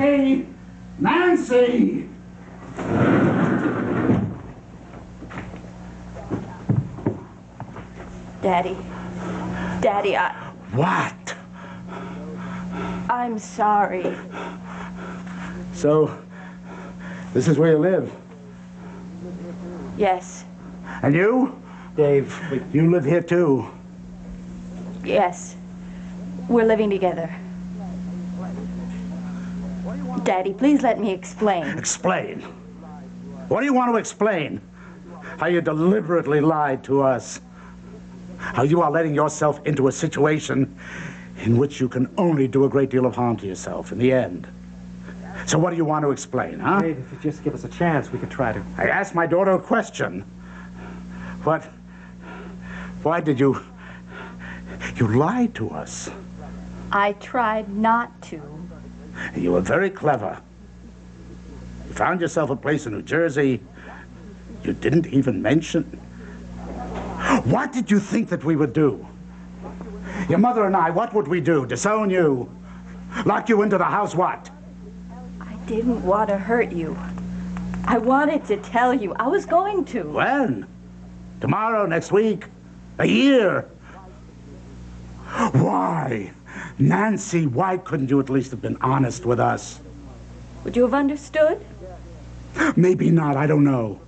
Nancy! Nancy! Daddy. Daddy, What? I'm sorry. So, this is where you live? Yes. And you? Dave, You live here too? Yes. We're living together. Daddy, please let me explain. Explain? What do you want to explain? How you deliberately lied to us. How you are letting yourself into a situation in which you can only do a great deal of harm to yourself in the end. So what do you want to explain, huh? Dave, if you just give us a chance, we could try to... I asked my daughter a question. What? Why did you... You lied to us. I tried not to. You were very clever. You found yourself a place in New Jersey. You didn't even mention. What did you think that we would do? Your mother and I, what would we do? Disown you? Lock you into the house, what? I didn't want to hurt you. I wanted to tell you. I was going to. When? Tomorrow, next week? A year? Why? Nancy, why couldn't you at least have been honest with us? Would you have understood? Maybe not, I don't know.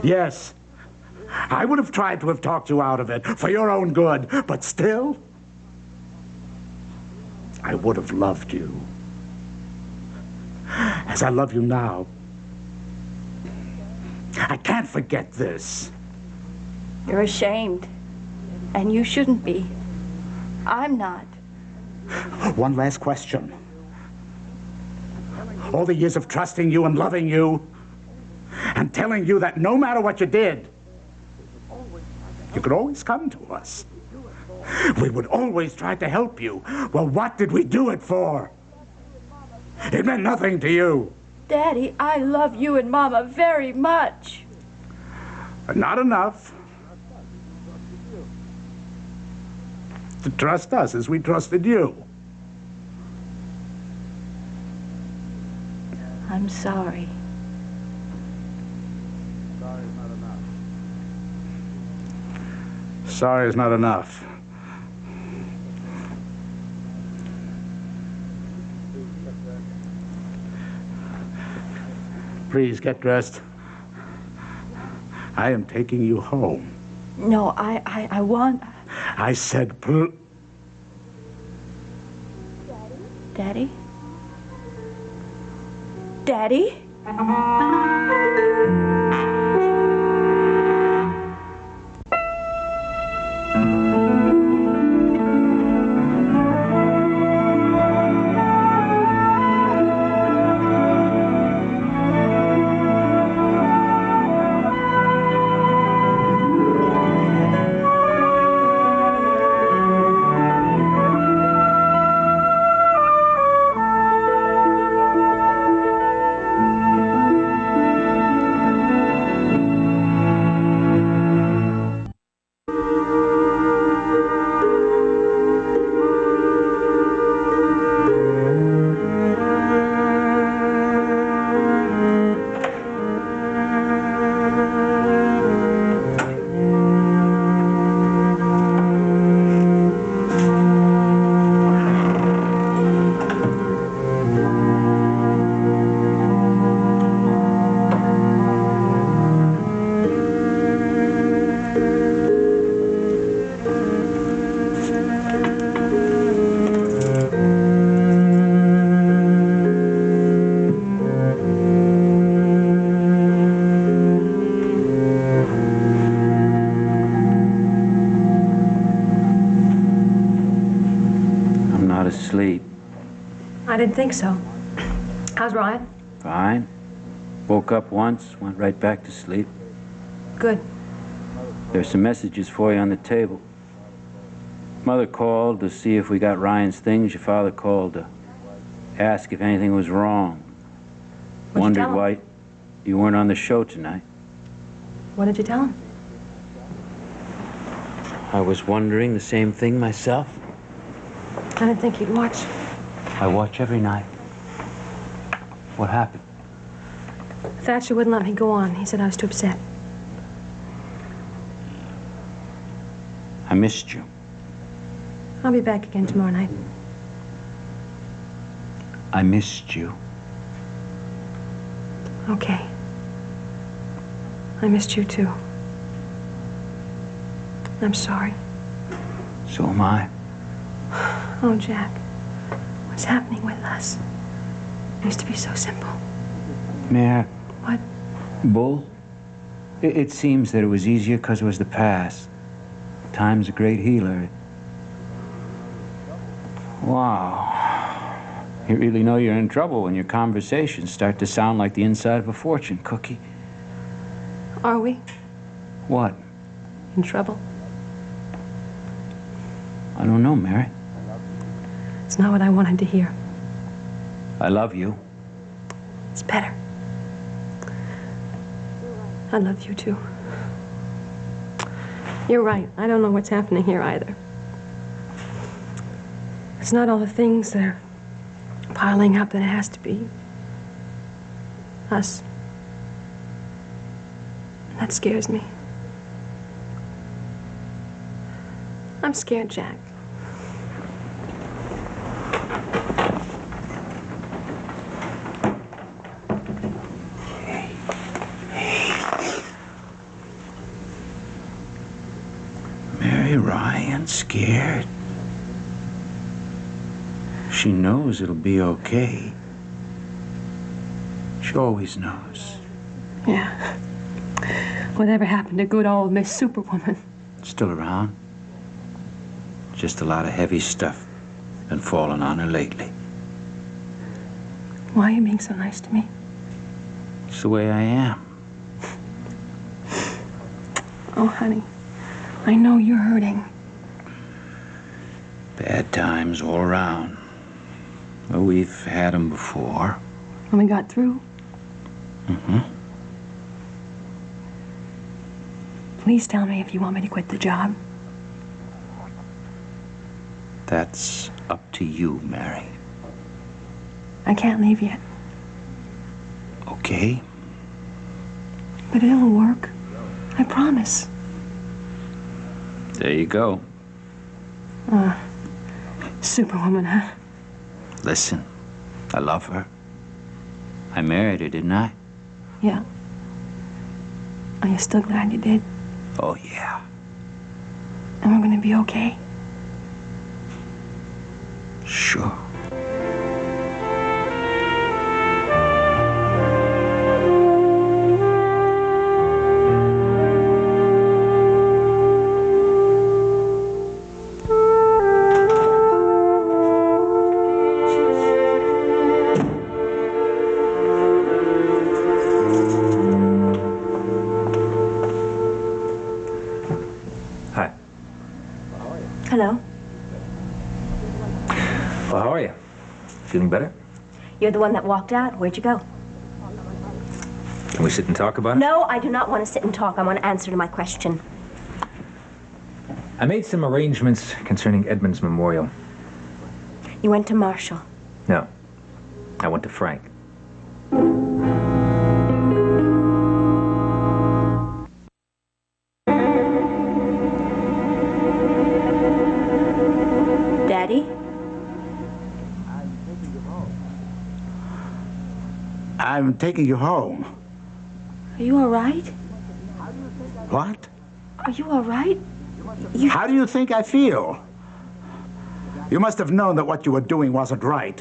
Yes, I would have tried to have talked you out of it for your own good, but still, I would have loved you. As I love you now. I can't forget this. You're ashamed. And you shouldn't be. I'm not. One last question. All the years of trusting you and loving you, and telling you that no matter what you did, you could always come to us. We would always try to help you. Well, what did we do it for? It meant nothing to you. Daddy, I love you and Mama very much. But not enough to trust us as we trusted you. I'm sorry. Sorry is not enough. Please get dressed. I am taking you home. No, I want... I said, Daddy? Daddy? I didn't think so. How's Ryan? Fine. Woke up once, went right back to sleep. Good. There's some messages for you on the table. Mother called to see if we got Ryan's things. Your father called to ask if anything was wrong. What'd you tell Wondered him? why you weren't on the show tonight. What did you tell him? I was wondering the same thing myself. I didn't think he'd watch. I watch every night. What happened? Thatcher wouldn't let me go on. He said I was too upset. I missed you. I'll be back again tomorrow night. I missed you. Okay. I missed you too. I'm sorry. So am I. Oh, Jack. What's happening with us? It used to be so simple. Mare. What? Bull? It seems that it was easier because it was the past. Time's a great healer. Wow. You really know you're in trouble when your conversations start to sound like the inside of a fortune cookie. Are we What? in trouble? I don't know, Mary. It's not what I wanted to hear. I love you. It's better. I love you too. You're right. I don't know what's happening here either. It's not all the things that are piling up that it has to be. Us. And that scares me. I'm scared, Jack. Mary Ryan scared. She knows it'll be okay. She always knows. Yeah. Whatever happened to good old Miss Superwoman? Still around. Just a lot of heavy stuff been falling on her lately. Why are you being so nice to me? It's the way I am. Oh, honey. I know you're hurting. Bad times all around. Well, we've had them before. When we got through, Mm-hmm. please tell me if you want me to quit the job. That's up to you, Mary. I can't leave yet, Okay? but it'll work. I promise. There you go. Superwoman, huh? Listen, I love her. I married her, didn't I? Yeah. Are you still glad you did? Oh, yeah. And we're gonna be okay? Sure. Hi. Hello. Well, how are you? Feeling better? You're the one that walked out. Where'd you go? Can we sit and talk about it? No, I do not want to sit and talk. I want an answer to my question. I made some arrangements concerning Edmund's memorial. You went to Marshall. No. I went to Frank. Daddy? I'm taking you home. Are you all right? What? Are you all right? How do you think I feel? You must have known that what you were doing wasn't right.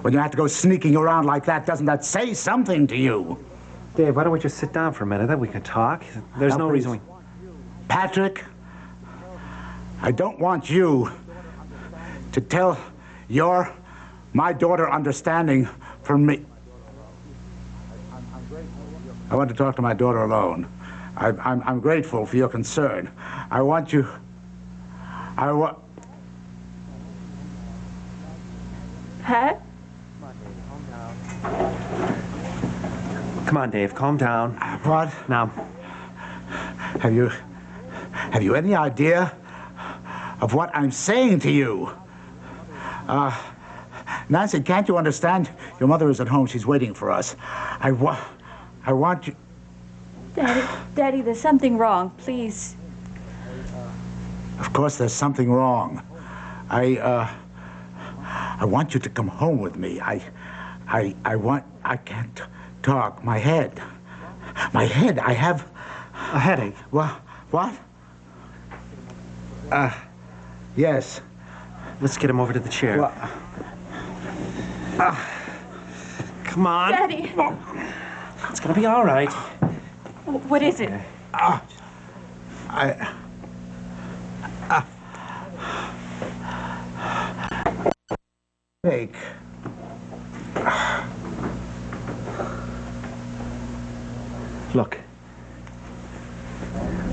When you have to go sneaking around like that, doesn't that say something to you? Dave, why don't we just sit down for a minute, then we can talk? There's Now, no please. reason we... Patrick, I don't want you to tell my daughter understanding from me. I want to talk to my daughter alone. I'm grateful for your concern. I want you... Huh? Come on, Dave, calm down. What? Now, Have you any idea of what I'm saying to you? Nancy, can't you understand? Your mother is at home. She's waiting for us. I want you... Daddy, there's something wrong. Please. Of course there's something wrong. I want you to come home with me. I can't talk. My head, I have... A headache. What? Yes. Let's get him over to the chair. Come on. Daddy! It's gonna be all right. What is it? Headache. Look.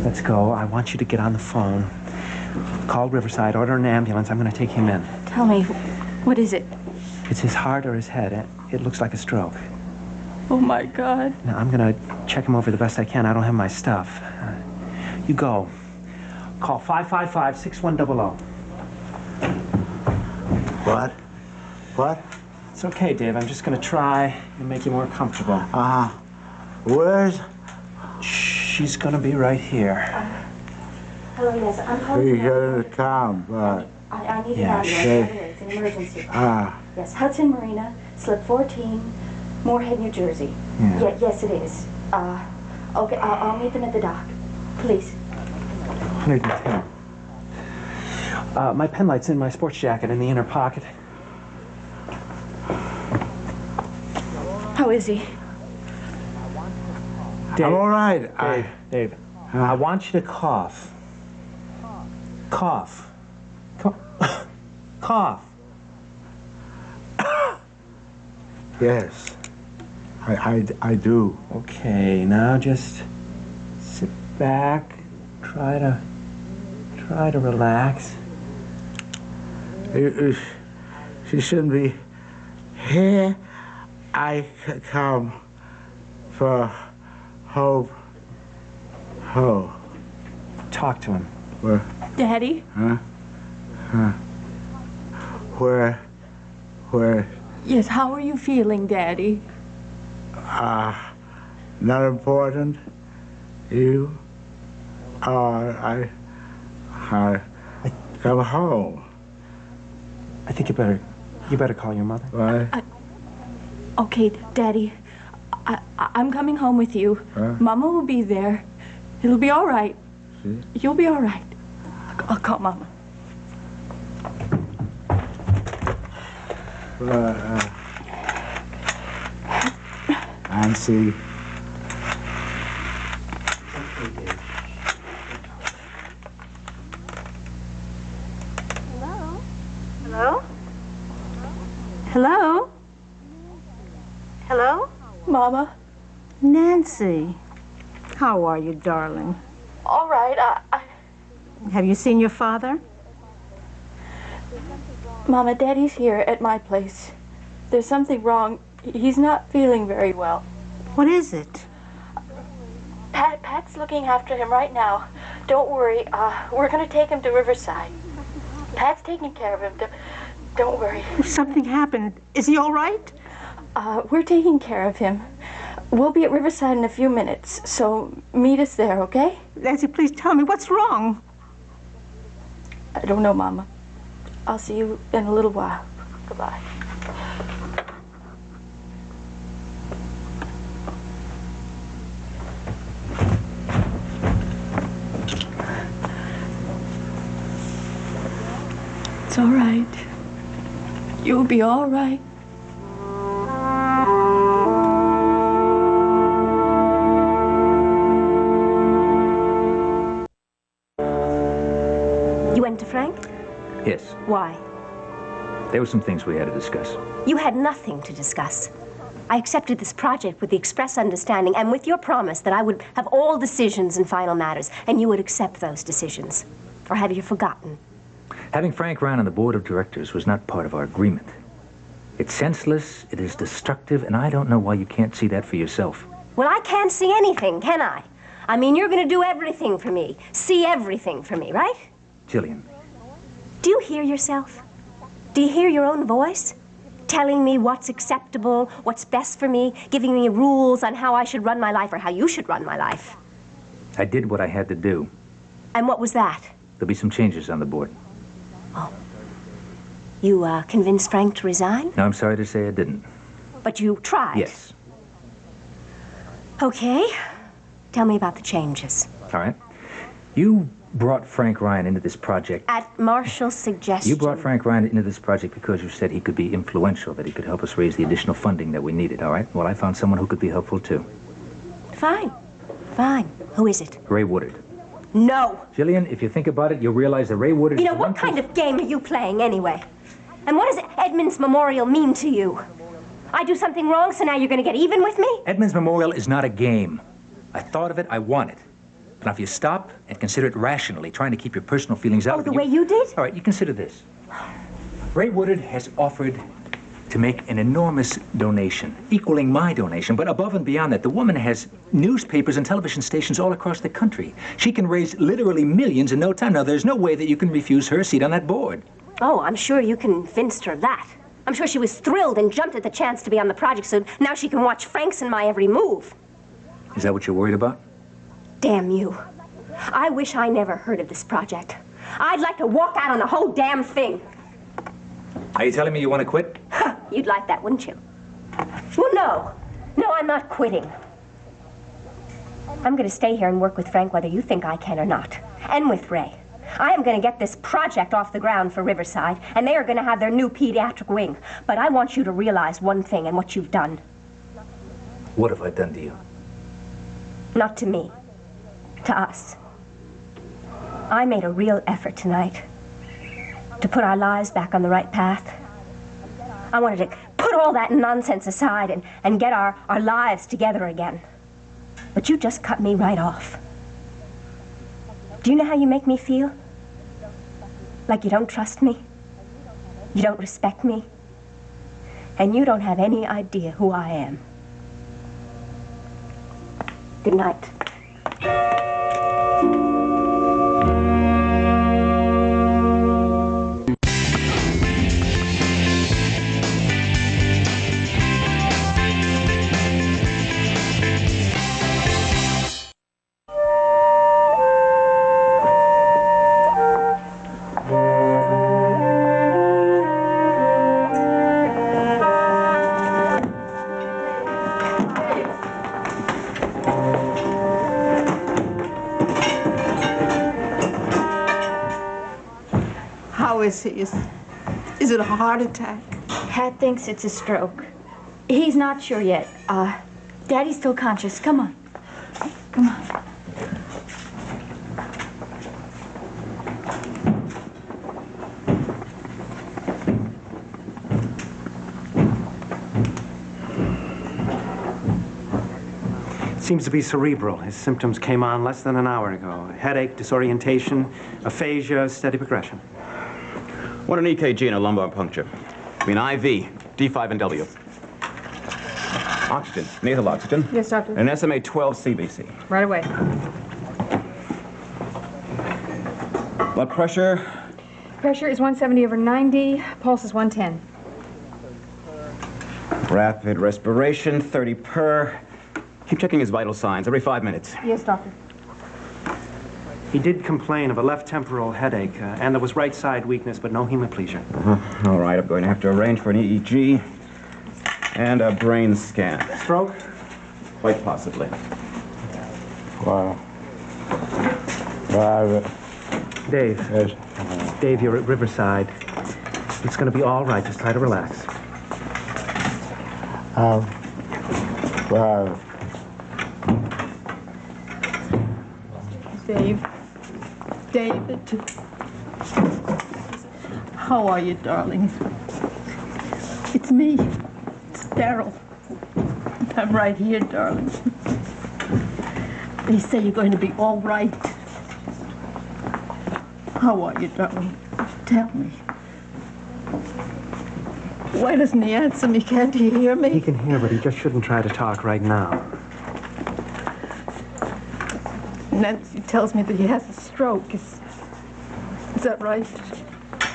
Let's go. I want you to get on the phone. Call Riverside, order an ambulance. I'm gonna take him in. Tell me, what is it? It's his heart or his head. It looks like a stroke. Oh, my God. Now, I'm gonna check him over the best I can. I don't have my stuff. You go. Call 555-6100. What? It's okay, Dave. I'm just gonna try and make you more comfortable. Where's... She's gonna be right here. Hello, yes, I'm You calling. gotta calm, but... I need Yeah, an ambulance. It's an emergency. Ah. Yes, Hudson Marina, slip 14, Moorhead, New Jersey. Yeah. Yes, it is. Okay, I'll meet them at the dock. Please. 110. My pen light's in my sports jacket in the inner pocket. How is he? Dave, I'm all right. Dave, I want you to cough. Cough. Cough. Yes. I do. Okay, now just sit back. Try to relax. She shouldn't be here. I come for hope. Talk to him. Where? Daddy? Where? Yes, how are you feeling, Daddy? Not important. You are. I come home. I think you better call your mother. Right? Okay, Daddy. I'm coming home with you. Mama will be there. It'll be all right. See? You'll be all right. I'll call Mama. Nancy. Hello? Hello? Hello? Mama? Nancy, how are you, darling? All right, Have you seen your father? Mama, Daddy's here at my place. There's something wrong. He's not feeling very well. What is it? Pat's looking after him right now. Don't worry. We're going to take him to Riverside. Pat's taking care of him. Don't worry. Something happened. Is he all right? We're taking care of him. We'll be at Riverside in a few minutes, so meet us there, okay? Nancy, please tell me what's wrong. I don't know, Mama. I'll see you in a little while. Goodbye. It's all right. You'll be all right. You went to Frank? Yes. Why? There were some things we had to discuss. You had nothing to discuss. I accepted this project with the express understanding and with your promise that I would have all decisions in final matters, and you would accept those decisions. Or have you forgotten? Having Frank Ryan on the board of directors was not part of our agreement. It's senseless, it is destructive, and I don't know why you can't see that for yourself. Well, I can't see anything, can I? I mean, you're going to do everything for me, see everything for me, right? Jillian. Do you hear yourself? Do you hear your own voice? telling me what's acceptable, what's best for me, giving me rules on how I should run my life or how you should run my life. I did what I had to do. And what was that? There'll be some changes on the board. Oh. You, convinced Frank to resign? No, I'm sorry to say I didn't. But you tried? Yes. Okay. Tell me about the changes. All right. You brought Frank Ryan into this project. At Marshall's suggestion. You brought Frank Ryan into this project because you said he could be influential, that he could help us raise the additional funding that we needed, all right? Well, I found someone who could be helpful, too. Fine. Fine. Who is it? Ray Woodard. No. Jillian, if you think about it, you'll realize that Ray Woodard... You know, what kind of game are you playing, anyway? And what does Edmund's Memorial mean to you? I do something wrong, so now you're going to get even with me? Edmund's Memorial is not a game. I thought of it, I want it. Now, if you stop and consider it rationally, trying to keep your personal feelings out... Oh, the way you did? All right, you consider this. Ray Woodard has offered to make an enormous donation, equaling my donation, but above and beyond that, the woman has newspapers and television stations all across the country. She can raise literally millions in no time. Now, there's no way that you can refuse her a seat on that board. Oh, I'm sure you convinced her of that. I'm sure she was thrilled and jumped at the chance to be on the project, so now she can watch Frank's and my every move. Is that what you're worried about? Damn you. I wish I never heard of this project. I'd like to walk out on the whole damn thing. Are you telling me you want to quit? You'd like that, wouldn't you? Well, no. No, I'm not quitting. I'm going to stay here and work with Frank whether you think I can or not. And with Ray. I am going to get this project off the ground for Riverside, and they are going to have their new pediatric wing. But I want you to realize one thing and what you've done. What have I done to you? Not to me. To us. I made a real effort tonight to put our lives back on the right path. I wanted to put all that nonsense aside and get our lives together again. But you just cut me right off. Do you know how you make me feel? Like you don't trust me? You don't respect me? And you don't have any idea who I am. Good night. How is he? Is it a heart attack? Pat thinks it's a stroke. He's not sure yet. Daddy's still conscious. Come on. Come on. Seems to be cerebral. His symptoms came on less than an hour ago. Headache, disorientation, aphasia, steady progression. What an EKG and a lumbar puncture. I mean IV, D5 and W. Oxygen, nasal oxygen. Yes, doctor. And an SMA 12 CBC. Right away. Blood pressure. Pressure is 170/90. Pulse is 110. Rapid respiration, 30 per. Keep checking his vital signs every 5 minutes. Yes, doctor. He did complain of a left temporal headache, and there was right side weakness, but no hemiplegia. All right, I'm going to have to arrange for an EEG and a brain scan. Stroke? Quite possibly. Wow. Private. Dave. Yes. Dave, you're at Riverside. It's going to be all right. Just try to relax. Private. Dave. David. How are you, darling? It's me. It's Daryl. I'm right here, darling. They say you're going to be all right. How are you, darling? Tell me. Why doesn't he answer me? Can't he hear me? He can hear, but he just shouldn't try to talk right now. Nancy tells me that he has a stroke. Is that right?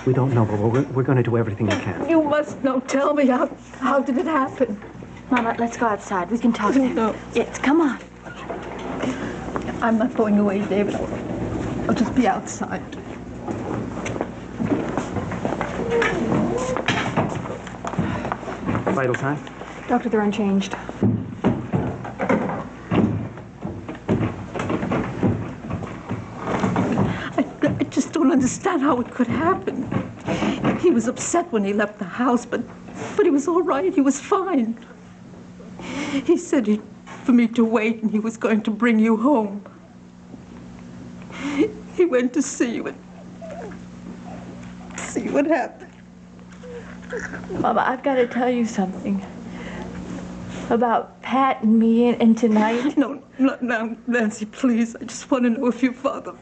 We don't know, but we're going to do everything we can. You must know. Tell me, how did it happen? Mama, let's go outside. We can talk there. No. Yes, come on. I'm not going away, David. I'll just be outside. Vital sign? Doctor, they're unchanged. I just don't understand how it could happen. He was upset when he left the house, but he was all right. He was fine. He said for me to wait, and he was going to bring you home. He went to see you and see what happened. Mama, I've got to tell you something about Pat and me and tonight. No, Nancy, please. I just want to know if your father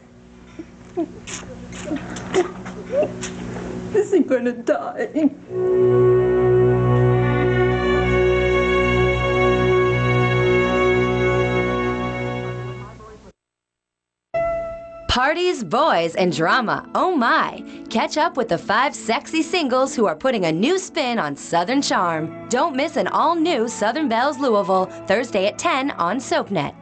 is he going to die? Parties, boys, and drama. Oh my! Catch up with the 5 sexy singles who are putting a new spin on Southern charm. Don't miss an all-new Southern Bells Louisville, Thursday at 10 on SoapNet.